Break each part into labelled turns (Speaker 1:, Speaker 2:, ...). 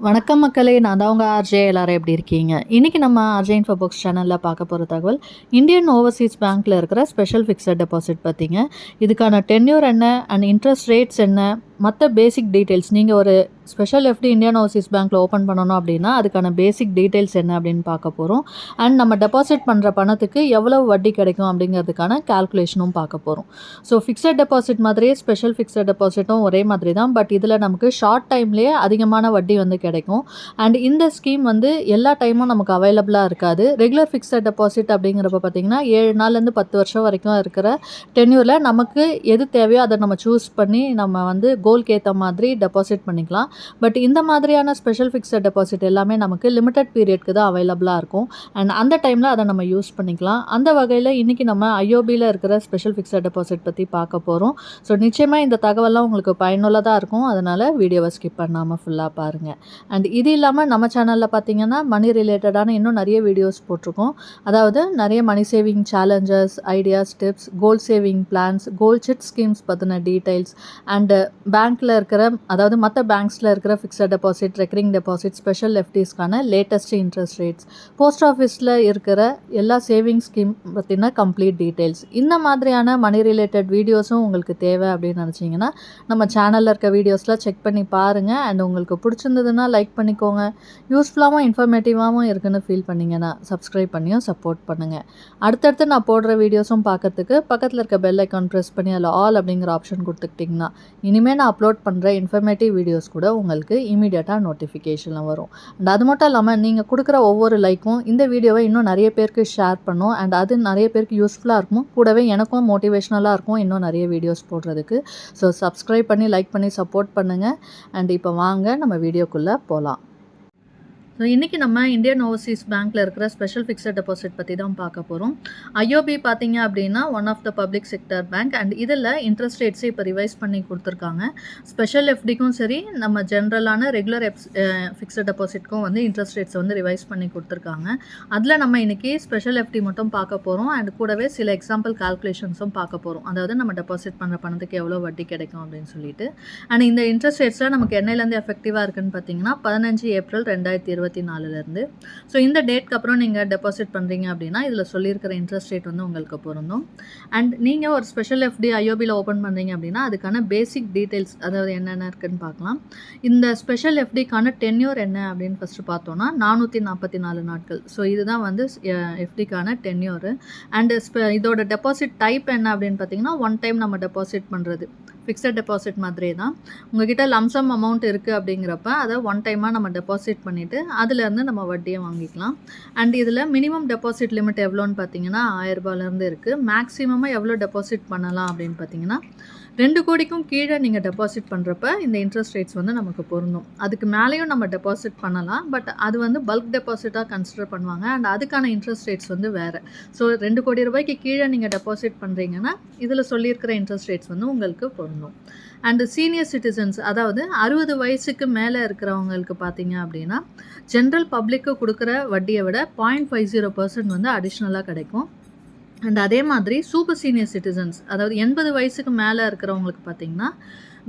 Speaker 1: வணக்கம் மக்களே! நான் தான் உங்க ஆர்ஜே. எல்லாரும் எப்படி இருக்கீங்க? இன்னைக்கு நம்ம ஆர்ஜே இன்ஃபோ பாக்ஸ் சேனல்ல பார்க்க போற தகவல், இந்தியன் ஓவர்சீஸ் பேங்க்ல இருக்கிற ஸ்பெஷல் ஃபிக்ஸட் டெபாசிட் பத்திங்க. இதுக்கான டென்யூர் என்ன அண்ட் இன்ட்ரெஸ்ட் ரேட்ஸ் என்ன? மத்த பேசிக் டீட்டெயில்ஸ் நீங்க ஒரு ஸ்பெஷல் எஃப்டி இந்தியன் ஓவர்சீஸ் பேங்க்ல ஓப்பன் பண்ணணும் அப்படின்னா, அதுக்கான பேசிக் டீட்டெயில்ஸ் என்ன அப்படின்னு பார்க்க போறோம். அண்ட் நம்ம டெபாசிட் பண்ற பணத்துக்கு எவ்வளவு வட்டி கிடைக்கும் அப்படிங்கிறதுக்கான கால்குலேஷனும் பார்க்க போறோம். ஸோ ஃபிக்ஸட் டெபாசிட் மாதிரியே ஸ்பெஷல் ஃபிக்ஸட் டெபாசிட்டும் ஒரே மாதிரி தான். பட் இதில நமக்கு ஷார்ட் டைம்லேயே அதிகமான வட்டி வந்து கிடைக்கும். அண்ட் இந்த ஸ்கீம் வந்து எல்லா டைமும் நமக்கு அவைலபிளாக இருக்காது. ரெகுலர் ஃபிக்ஸட் டெபாசிட் அப்படிங்கிறப்ப பார்த்தீங்கன்னா 7 நாள்லேருந்து 10 வருஷம் வரைக்கும் இருக்கிற டென்யூரில் நமக்கு எது தேவையோ அதை நம்ம சூஸ் பண்ணி நம்ம வந்து கோல்க்கு ஏற்ற மாதிரி டெபாசிட் பண்ணிக்கலாம். பட் இந்த மாதிரியான ஸ்பெஷல் ஃபிக்ஸட் டெபாசிட் எல்லாமே நமக்கு லிமிட்டட் பீரியட்க்கு தான் அவைலபிளாக இருக்கும். அண்ட் அந்த டைமில் அதை நம்ம யூஸ் பண்ணிக்கலாம். அந்த வகையில் இன்றைக்கி நம்ம ஐஓபியில் இருக்கிற ஸ்பெஷல் ஃபிக்ஸட் டெபாசிட் பற்றி பார்க்க போகிறோம். ஸோ நிச்சயமாக இந்த தகவலாம் உங்களுக்கு பயனுள்ளதாக இருக்கும். அதனால் வீடியோவை ஸ்கிப் பண்ணாமல் ஃபுல்லாக பாருங்கள். அண்ட் இது இல்லாமல் நம்ம சேனலில் பார்த்தீங்கன்னா மணி ரிலேட்டடான இன்னும் நிறைய வீடியோஸ் போட்டிருக்கோம். அதாவது நிறைய money saving challenges, ideas, tips, goal saving plans, goal chit schemes பற்றின டீட்டெயில்ஸ் அண்டு பேங்க்கில் இருக்கிற அதாவது மற்ற பேங்க்ஸில் இருக்கிற fixed deposit, recurring deposit, special எஃப்டிஸ்க்கான லேட்டஸ்ட் இன்ட்ரெஸ்ட் ரேட்ஸ், போஸ்ட் ஆஃபீஸில் இருக்கிற எல்லா சேவிங் ஸ்கீம் பற்றின கம்ப்ளீட் டீட்டெயில்ஸ், இந்த மாதிரியான மணி ரிலேட்டட் வீடியோஸும் உங்களுக்கு தேவை அப்படின்னு நினச்சிங்கன்னா நம்ம சேனலில் இருக்க வீடியோஸில் செக் பண்ணி பாருங்கள். அண்ட் உங்களுக்கு பிடிச்சிருந்ததுன்னா லைக் பண்ணிக்கோங்க. யூஸ்ஃபுல்லாகவும் இன்ஃபர்மேட்டிவாகவும் இருக்குன்னு ஃபீல் பண்ணிங்கன்னா சப்ஸ்கிரைப் பண்ணியும் சப்போர்ட் பண்ணுங்கள். அடுத்தடுத்து நான் போடுற வீடியோஸும் பார்க்கறதுக்கு பக்கத்தில் இருக்க பெல் ஐக்கான் ப்ரெஸ் பண்ணி அதில் ஆல் அப்படிங்கிற ஆப்ஷன் கொடுத்துக்கிட்டிங்கன்னா இனிமேல் நான் அப்லோட் பண்ணுற இன்ஃபர்மேட்டிவ் வீடியோஸ் கூட உங்களுக்கு இமீடியட்டாக நோட்டிஃபிகேஷனில் வரும். அண்ட் அது மட்டும் இல்லாமல் நீங்கள் கொடுக்குற ஒவ்வொரு லைக்கும் இந்த வீடியோவை இன்னும் நிறைய பேருக்கு ஷேர் பண்ணும். அண்ட் அது நிறைய பேருக்கு யூஸ்ஃபுல்லாக இருக்கும். கூடவே எனக்கும் மோட்டிவேஷ்னலாக இருக்கும் இன்னும் நிறைய வீடியோஸ் போடுறதுக்கு. ஸோ சப்ஸ்கிரைப் பண்ணி லைக் பண்ணி சப்போர்ட் பண்ணுங்கள். அண்ட் இப்போ வாங்க நம்ம வீடியோக்குள்ளே போகலாம். ஸோ இன்றைக்கி நம்ம இந்தியன் ஓவர்சீஸ் பேங்க்கில் இருக்கிற ஸ்பெஷல் ஃபிக்ஸட் டெபாசிட் பற்றி தான் பார்க்க போகிறோம். ஐஓபி பார்த்தீங்க அப்படின்னா one of the public sector bank. And இதில் இன்ட்ரெஸ்ட் ரேட்ஸை இப்போ ரிவைஸ் பண்ணி கொடுத்துருக்காங்க. ஸ்பெஷல் எஃப்டிக்கும் சரி, நம்ம ஜென்ரலான ரெகுலர் ஃபிக்ஸட் டெபாசிட்க்கும் வந்து இன்ட்ரெஸ்ட் ரேட்ஸை வந்து ரிவைஸ் பண்ணி கொடுத்துருக்காங்க. அதில் நம்ம இன்றைக்கி ஸ்பெஷல் எஃப்டி மட்டும் பார்க்க போகிறோம். அண்ட் கூடவே சில எக்ஸாம்பிள் கால்குலேஷன்ஸும் பார்க்க போகிறோம். அதாவது நம்ம டெபாசிட் பண்ணுற பணத்துக்கு எவ்வளோ வட்டி கிடைக்கும் அப்படின்னு சொல்லிட்டு. அண்ட் இந்த இன்ட்ரெஸ்ட் ரேட்ஸில் நமக்கு என்னையிலேருந்து எஃபெக்டிவாக இருக்குன்னு பார்த்தீங்கன்னா 15 ஏப்ரல் 2024 ஸோ இந்த டேட்க்கு அப்புறம் நீங்கள் டெபாசிட் பண்ணுறீங்க அப்படின்னா இதில் சொல்லியிருக்கிற இன்ட்ரெஸ்ட் ரேட் வந்து உங்களுக்கு பொருந்தும். அண்ட் நீங்கள் ஒரு ஸ்பெஷல் எஃப்டி ஐஓபியில் ஓப்பன் பண்ணுறீங்க அப்படின்னா அதுக்கான பேசிக் டீட்டெயில்ஸ் அதாவது என்னென்ன இருக்குன்னு பார்க்கலாம். இந்த ஸ்பெஷல் எஃப்டிக்கான டென்யூர் என்ன அப்படின்னு ஃபஸ்ட்டு பார்த்தோன்னா 444 நாட்கள். ஸோ இதுதான் வந்து எஃப்டிக்கான டென்யூரு. அண்டு இதோட டெபாசிட் டைப் என்ன அப்படின்னு பார்த்தீங்கன்னா ஒன் டைம் நம்ம டெபாசிட் பண்ணுறது ஃபிக்ஸட் டெபாசிட் மாதிரியே தான். உங்ககிட்ட லம்சம் அமௌண்ட் இருக்குது அப்படிங்கிறப்ப அதை ஒன் டைமாக நம்ம டெபாசிட் பண்ணிவிட்டு அதுலேருந்து நம்ம வட்டியை வாங்கிக்கலாம். அண்ட் இதில் மினிமம் டெபாசிட் லிமிட் எவ்வளோன்னு பார்த்தீங்கன்னா 1000 ரூபாயிலேருந்து இருக்குது. மேக்ஸிமமாக எவ்வளோ டெபாசிட் பண்ணலாம் அப்படின்னு பார்த்தீங்கன்னா 2 கோடிக்கும் கீழே நீங்கள் டெபாசிட் பண்ணுறப்ப இந்த இன்ட்ரெஸ்ட் ரேட்ஸ் வந்து நமக்கு பொருந்தும். அதுக்கு மேலேயும் நம்ம டெபாசிட் பண்ணலாம். பட் அது வந்து பல்க் டெபாசிட்டாக கன்சிடர் பண்ணுவாங்க. அண்ட் அதுக்கான இன்ட்ரெஸ்ட் ரேட்ஸ் வந்து வேறு. ஸோ 2 கோடி ரூபாய்க்கு கீழே நீங்கள் டெபாசிட் பண்ணுறீங்கன்னா இதில் சொல்லியிருக்கிற இன்ட்ரெஸ்ட் ரேட்ஸ் வந்து உங்களுக்கு பொருந்தும். அண்டு சீனியர் சிட்டிசன்ஸ் அதாவது 60 வயசுக்கு மேலே இருக்கிறவங்களுக்கு பார்த்தீங்க அப்படின்னா ஜென்ரல் பப்ளிக்கு கொடுக்குற வட்டியை விட 0.50% வந்து அடிஷ்னலாக கிடைக்கும். அண்ட் அதே மாதிரி சூப்பர் சீனியர் சிட்டிசன்ஸ் அதாவது 80 வயசுக்கு மேலே இருக்கிறவங்களுக்கு பார்த்திங்கன்னா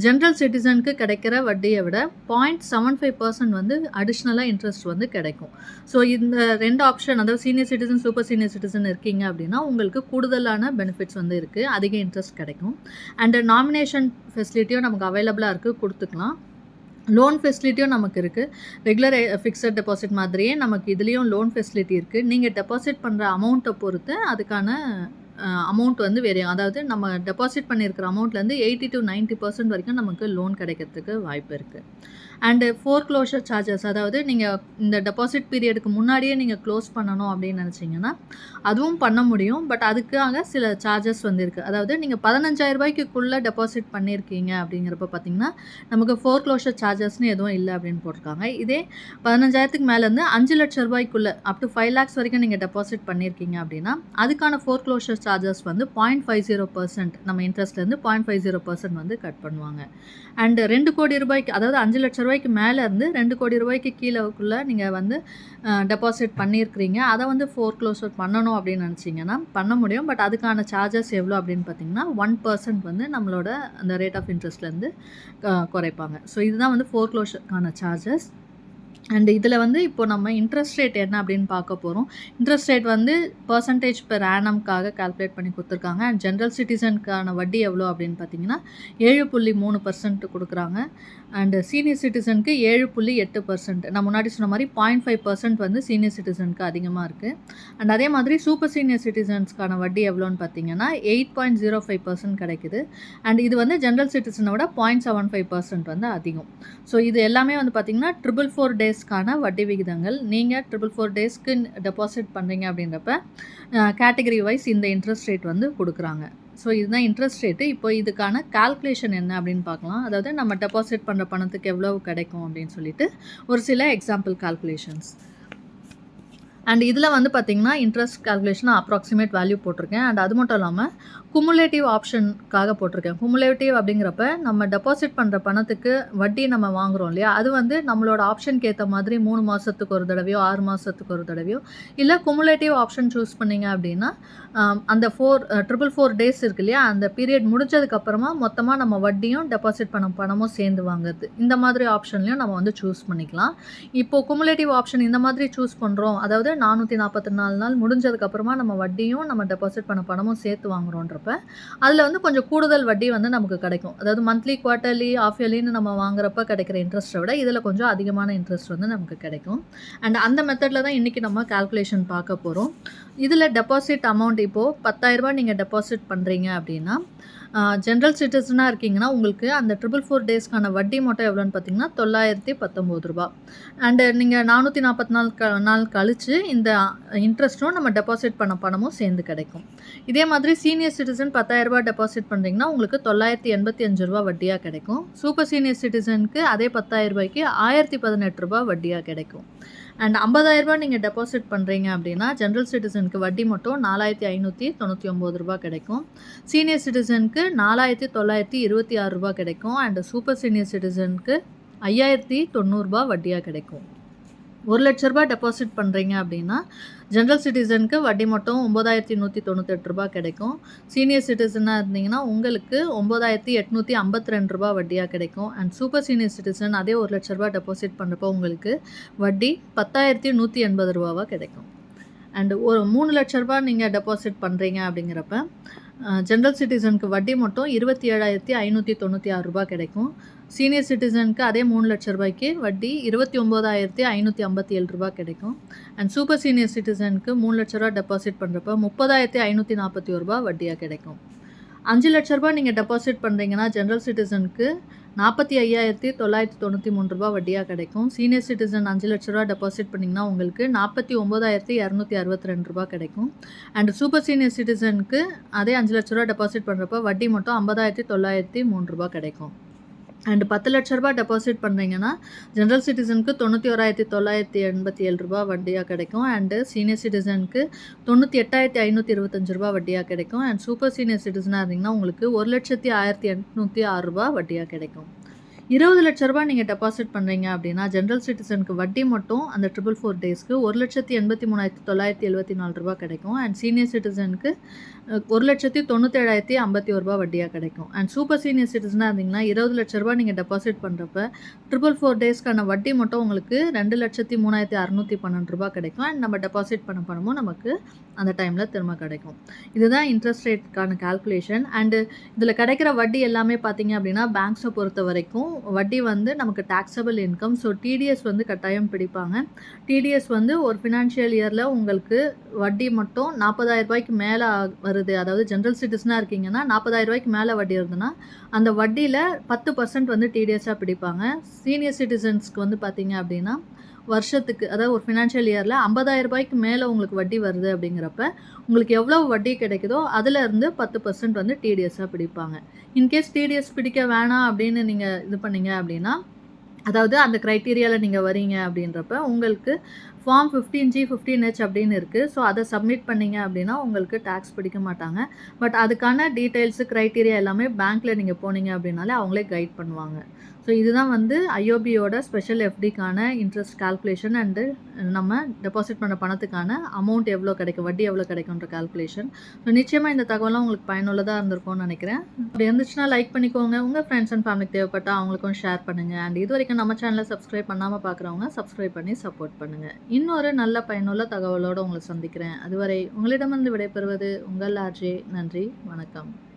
Speaker 1: ஜென்ரல் சிட்டிசனுக்கு கிடைக்கிற வட்டியை விட 0.75% வந்து அடிஷ்னலாக இன்ட்ரெஸ்ட் வந்து கிடைக்கும். ஸோ இந்த 2 ஆப்ஷன் அதாவது senior citizen, super senior citizen இருக்கீங்க அப்படின்னா உங்களுக்கு கூடுதலான பெனிஃபிட்ஸ் வந்து இருக்குது. அதிக இன்ட்ரெஸ்ட் கிடைக்கும். அண்டு நாமினேஷன் ஃபெசிலிட்டியும் நமக்கு அவைலபிளாக இருக்குது, கொடுத்துக்கலாம். லோன் ஃபெசிலிட்டியும் நமக்கு இருக்குது. ரெகுலர் ஃபிக்ஸட் டெபாசிட் மாதிரியே நமக்கு இதுலேயும் லோன் ஃபெசிலிட்டி இருக்குது. நீங்கள் டெபாசிட் பண்ணுற அமௌண்ட்டை பொறுத்து அதுக்கான அமௌண்ட் வந்து வேறையும். அதாவது நம்ம டெபாசிட் பண்ணியிருக்கிற அமௌண்ட்லேருந்து 80 to 90% வரைக்கும் நமக்கு லோன் கிடைக்கிறதுக்கு வாய்ப்பு இருக்குது. அண்டு ஃபோர்க்ளோஷர் சார்ஜஸ் அதாவது நீங்கள் இந்த டெபாசிட் பீரியடுக்கு முன்னாடியே நீங்கள் க்ளோஸ் பண்ணணும் அப்படின்னு நினச்சிங்கன்னா அதுவும் பண்ண முடியும். பட் அதுக்காக சில சார்ஜஸ் வந்து இருக்குது. அதாவது நீங்கள் 15,000 ரூபாய்க்குள்ளே டெபாசிட் பண்ணியிருக்கீங்க அப்படிங்கிறப்ப பார்த்தீங்கன்னா நமக்கு ஃபோர்க்ளோஷர் சார்ஜஸ்னு எதுவும் இல்லை அப்படின்னு போட்டிருக்காங்க. இதே 15,000க்கு மேலேருந்து 5 லட்சம் ரூபாய்க்குள்ளே அப் டு 5 lakhs வரைக்கும் நீங்கள் டெபாசிட் பண்ணியிருக்கீங்க அப்படின்னா அதுக்கான ஃபோர்க்ளோஷர் சார்ஜஸ் வந்து 0.50% நம்ம இன்ட்ரெஸ்ட்லேருந்து 0.50% வந்து கட் பண்ணுவாங்க. அண்டு 2 கோடி ரூபாய்க்கு அதாவது 5 லட்சம் ரூபாய்க்கு மேலே இருந்து 2 கோடி ரூபாய்க்கு கீழேக்குள்ளே நீங்கள் வந்து டெபாசிட் பண்ணியிருக்கிறீங்க. அதை வந்து ஃபோர்க்ளோஷர் பண்ணணும் அப்படின்னு நினச்சிங்கன்னா பண்ண முடியும். பட் அதுக்கான சார்ஜஸ் எவ்வளோ அப்படின்னு பார்த்தீங்கன்னா 1% வந்து நம்மளோட அந்த ரேட் ஆஃப் இன்ட்ரெஸ்ட்லேருந்து குறைப்பாங்க. ஸோ இதுதான் வந்து ஃபோர்க்ளோஷருக்கான சார்ஜஸ். அண்ட் இதில் வந்து இப்போ நம்ம இன்ட்ரெஸ்ட் ரேட் என்ன அப்படின்னு பார்க்க போகிறோம். இன்ட்ரெஸ்ட் ரேட் வந்து பெர்சன்டேஜ் பெர் ஆனம்காக கால்குலேட் பண்ணி கொடுத்துருக்காங்க. அண்ட் ஜென்ரல் சிட்டிசனுக்கான வட்டி எவ்வளோ அப்படின்னு பார்த்தீங்கன்னா 7.3% கொடுக்குறாங்க. அண்டு சீனியர் சிட்டிசனுக்கு 7.8%. நான் முன்னாடி சொன்ன மாதிரி 0.5% வந்து சீனியர் சிட்டிசனுக்கு அதிகமாக இருக்குது. அண்ட் அதே மாதிரி சூப்பர் சீனியர் சிட்டிசன்ஸ்க்கான வட்டி எவ்வளோன்னு பார்த்தீங்கன்னா 8.05% கிடைக்குது. அண்ட் இது வந்து ஜென்ரல் சிட்டிசனை விட 0.75% வந்து அதிகம். ஸோ இது எல்லாமே வந்து பார்த்திங்கன்னா 444 டேஸ்க்கான வட்டி விகிதங்கள். நீங்கள் 444 டேஸ்க்கு டெபாசிட் பண்ணுறீங்க அப்படின்றப்ப கேட்டகரி வைஸ் இந்த இன்ட்ரெஸ்ட் ரேட் வந்து கொடுக்குறாங்க. ஸோ இதுதான் இன்ட்ரெஸ்ட் ரேட்டு. இப்போ இதுக்கான கால்குலேஷன் என்ன அப்படின்னு பார்க்கலாம். அதாவது நம்ம டெபாசிட் பண்ணுற பணத்துக்கு எவ்வளவு கிடைக்கும் அப்படின்னு சொல்லிட்டு ஒரு சில எக்ஸாம்பிள் கால்குலேஷன்ஸ். அண்ட் இதில் வந்து பார்த்திங்கன்னா இன்ட்ரெஸ்ட் கால்குலேஷன் அப்ராக்சிமேட் வேல்யூ போட்டிருக்கேன். அண்ட் அது மட்டும் இல்லாமல் குமுலேட்டிவ் ஆப்ஷனுக்காக போட்டிருக்கேன். குமுலேட்டிவ் அப்படிங்கிறப்ப நம்ம டெபாசிட் பண்ணுற பணத்துக்கு வட்டி நம்ம வாங்குகிறோம் இல்லையா, அது வந்து நம்மளோட ஆப்ஷனுக்கு ஏற்ற மாதிரி 3 மாதத்துக்கு ஒரு தடவையோ 6 மாதத்துக்கு ஒரு தடவையோ இல்லை குமுலேட்டிவ் ஆப்ஷன் சூஸ் பண்ணிங்க அப்படின்னா அந்த 444 டேஸ் இருக்கு இல்லையா, அந்த பீரியட் முடிஞ்சதுக்கப்புறமா மொத்தமாக நம்ம வட்டியும் டெபாசிட் பண்ண பணமும் சேர்ந்து வாங்குறது. இந்த மாதிரி ஆப்ஷன்லையும் நம்ம வந்து சூஸ் பண்ணிக்கலாம். இப்போது குமுலேட்டிவ் ஆப்ஷன் இந்த மாதிரி சூஸ் பண்ணுறோம், அதாவது 444 நாள் முடிஞ்சதுக்கப்புறமா நம்ம வட்டியும் நம்ம டெபாசிட் பண்ண பணமும் சேர்த்து வாங்குறோன்றப்ப அதில் வந்து கொஞ்சம் கூடுதல் வட்டி வந்து நமக்கு கிடைக்கும். அதாவது மந்த்லி, குவார்ட்டர்லி, ஆஃப் இயர்லின்னு நம்ம வாங்குறப்ப கிடைக்கிற இன்ட்ரெஸ்ட்டை விட இதில் கொஞ்சம் அதிகமான இன்ட்ரெஸ்ட் வந்து நமக்கு கிடைக்கும். அண்ட் அந்த மெத்தடில் தான் இன்றைக்கி நம்ம கால்குலேஷன் பார்க்க போகிறோம். இதில் டெபாசிட் அமௌண்ட் இப்போது 10,000 நீங்கள் டெபாசிட் பண்ணுறீங்க அப்படின்னா ஜென்ரல் சிட்டிசனாக இருக்கீங்கன்னா உங்களுக்கு அந்த 444 டேஸ்க்கான வட்டி மட்டும் எவ்வளோன்னு பார்த்தீங்கன்னா 919 ரூபா. அண்டு நீங்கள் 444 நாள் கழித்து இந்த இன்ட்ரெஸ்ட்டும் நம்ம டெபாசிட் பண்ண பணமும் சேர்ந்து கிடைக்கும். இதே மாதிரி சீனியர் சிட்டிசன் 10,000 ரூபா டெபாசிட் பண்ணுறீங்கன்னா உங்களுக்கு 985 ரூபா வட்டியாக கிடைக்கும். சூப்பர் சீனியர் சிட்டிசனுக்கு அதே 10,000 ரூபாய்க்கு 1018 ரூபா வட்டியாக கிடைக்கும். அண்ட் 50,000 ரூபா நீங்கள் டெபாசிட் பண்ணுறீங்க அப்படின்னா ஜென்ரல் சிட்டிசனுக்கு வட்டி மட்டும் 4,599 ரூபா கிடைக்கும். சீனியர் சிட்டிசனுக்கு 4,926 ரூபா கிடைக்கும். அண்ட் சூப்பர் சீனியர் சிட்டிசனுக்கு 5,090 ரூபா வட்டியாக கிடைக்கும். 1,00,000 ரூபா டெபாசிட் பண்ணுறீங்க அப்படின்னா ஜென்ரல் சிட்டிசனுக்கு வட்டி மட்டும் 9,198 ரூபா கிடைக்கும். சீனியர் சிட்டிசனாக இருந்தீங்கன்னா உங்களுக்கு 9,852 ரூபா வட்டியாக கிடைக்கும். அண்ட் சூப்பர் சீனியர் சிட்டிசன் அதே 1,00,000 ரூபா டெபாசிட் பண்ணுறப்போ உங்களுக்கு வட்டி 10,180 ரூபாவாக கிடைக்கும். அண்டு ஒரு 3,00,000 ரூபா நீங்கள் டெபாசிட் பண்ணுறீங்க அப்படிங்கிறப்ப ஜென்ரல் சிட்டிசனுக்கு வட்டி மட்டும் 27,596 ரூபா கிடைக்கும். சீனியர் சிட்டிசனுக்கு அதே 3,00,000 ரூபாய்க்கு வட்டி 29,557 ரூபா கிடைக்கும். அண்ட் சூப்பர் சீனியர் சிட்டிசனுக்கு 3,00,000 ரூபா டெபாசிட் பண்ணுறப்ப 30,541 ரூபா வட்டியாக கிடைக்கும். 5,00,000 ரூபா நீங்கள் டெபாசிட் பண்ணுறீங்கன்னா ஜென்ரல் சிட்டிசனுக்கு 45,993 ரூபா வட்டியாக கிடைக்கும். சீனியர் சிட்டிசன் 5,00,000 ரூபா டெபாசிட் பண்ணிங்கன்னா உங்களுக்கு 49,262 ரூபா கிடைக்கும். அண்ட் சூப்பர் சீனியர் சிட்டிசனுக்கு அதே 5,00,000 ரூபா டெபாசிட் பண்ணுறப்ப வட்டி மட்டும் 50,903 ரூபா கிடைக்கும். அண்ட் 10,00,000 ரூபா டெபாசிட் பண்ணுறீங்கன்னா ஜென்ரல் சிட்டிசனுக்கு 91,987 ரூபா வட்டியாக கிடைக்கும். அண்டு சீனியர் சிட்டிசனுக்கு 98,525 ரூபா வட்டியாக கிடைக்கும். அண்ட் சூப்பர் சீனியர் சிட்டிசனாக இருந்தீங்கன்னா உங்களுக்கு 1,01,806 ரூபா வட்டியாக கிடைக்கும். 20,00,000 ரூபா நீங்கள் டெபாசிட் பண்ணுறீங்க அப்படின்னா ஜென்ரல் சிட்டிசனுக்கு வட்டி மட்டும் அந்த 444 டேஸ்க்கு 1,83,974 ரூபா கிடைக்கும். அண்ட் சீனியர் சிட்டிசனுக்கு 1,97,051 ரூபா வட்டியாக கிடைக்கும். அண்ட் சூப்பர் சீனியர் சிட்டிசனாக இருந்தீங்கன்னா 20,00,000 ரூபா நீங்கள் டெபாசிட் பண்ணுறப்ப 444 டேஸ்க்கான வட்டி மட்டும் உங்களுக்கு 2,03,612 ரூபா கிடைக்கும். அண்ட் நம்ம டெபாசிட் பண்ண பணமும் நமக்கு அந்த டைமில் திரும்ப கிடைக்கும். இதுதான் இன்ட்ரெஸ்ட் ரேட்டுக்கான கால்குலேஷன். அண்டு இதில் கிடைக்கிற வட்டி எல்லாமே பார்த்தீங்க அப்படின்னா பேங்க்ஸை பொறுத்த வரைக்கும் வட்டி வந்து நமக்கு டாக்ஸபிள் இன்கம். ஸோ டிடிஎஸ் வந்து கட்டாயம் பிடிப்பாங்க. டிடிஎஸ் வந்து ஒரு ஃபினான்ஷியல் இயரில் உங்களுக்கு வட்டி மட்டும் 40,000 ரூபாய்க்கு மேலே வருது, அதாவது ஜென்ரல் சிட்டிசனாக இருக்கீங்கன்னா 40,000 ரூபாய்க்கு மேலே வட்டி வருதுன்னா அந்த வட்டியில் 10% வந்து டிடிஎஸ்ஸாக பிடிப்பாங்க. சீனியர் சிட்டிசன்ஸ்க்கு வந்து பார்த்தீங்க அப்படின்னா வருஷத்துக்கு, அதாவது ஒரு ஃபினான்ஷியல் இயரில் 50,000 ரூபாய்க்கு மேலே உங்களுக்கு வட்டி வருது அப்படிங்கிறப்ப உங்களுக்கு எவ்வளோ வட்டி கிடைக்குதோ அதிலேருந்து 10% வந்து டிடிஎஸ்ஸாக பிடிப்பாங்க. இன்கேஸ் டிடிஎஸ் பிடிக்க வேணாம் அப்படின்னு நீங்கள் இது பண்ணீங்க அப்படின்னா, அதாவது அந்த க்ரைட்டீரியாவில் நீங்கள் வரீங்க அப்படின்றப்ப உங்களுக்கு ஃபார்ம் 15G, 15H அப்படின்னு இருக்கு. ஸோ அத சப்மிட் பண்ணீங்க அப்படின்னா, உங்களுக்கு டாக்ஸ் பிடிக்க மாட்டாங்க. பட் அதுக்கான டீட்டெயில்ஸு, கிரைட்டீரியா எல்லாமே பேங்க்ல நீங்க போனீங்க அப்படின்னாலே அவங்களே கைட் பண்ணுவாங்க. ஸோ இதுதான் வந்து ஐஓபியோட ஸ்பெஷல் எஃப்டிக்கான இன்ட்ரெஸ்ட் கால்குலேஷன் அண்டு நம்ம டெபாசிட் பண்ண பணத்துக்கான அமௌண்ட் எவ்வளோ கிடைக்கும், வட்டி எவ்வளோ கிடைக்குன்ற கால்குலேஷன். ஸோ நிச்சயமா இந்த தகவலாம் உங்களுக்கு பயனுள்ளதா இருந்திருக்கும்னு நினைக்கிறேன். அப்படி இருந்துச்சுன்னா லைக் பண்ணிக்கோங்க. உங்க ஃப்ரெண்ட்ஸ் அண்ட் ஃபேமிலிக்கு தேவைப்பட்டா அவங்களுக்கும் ஷேர் பண்ணுங்க. அண்ட் இதுவரைக்கும் நம்ம சேனல சப்ஸ்கிரைப் பண்ணாம பார்க்குறவங்க சப்ஸ்கிரைப் பண்ணி சப்போர்ட் பண்ணுங்க. இன்னொரு நல்ல பயனுள்ள தகவலோட உங்களை சந்திக்கிறேன். அதுவரை உங்களிடமிருந்து விடைபெறுவது உங்கள் ஆர்ஜே. நன்றி, வணக்கம்.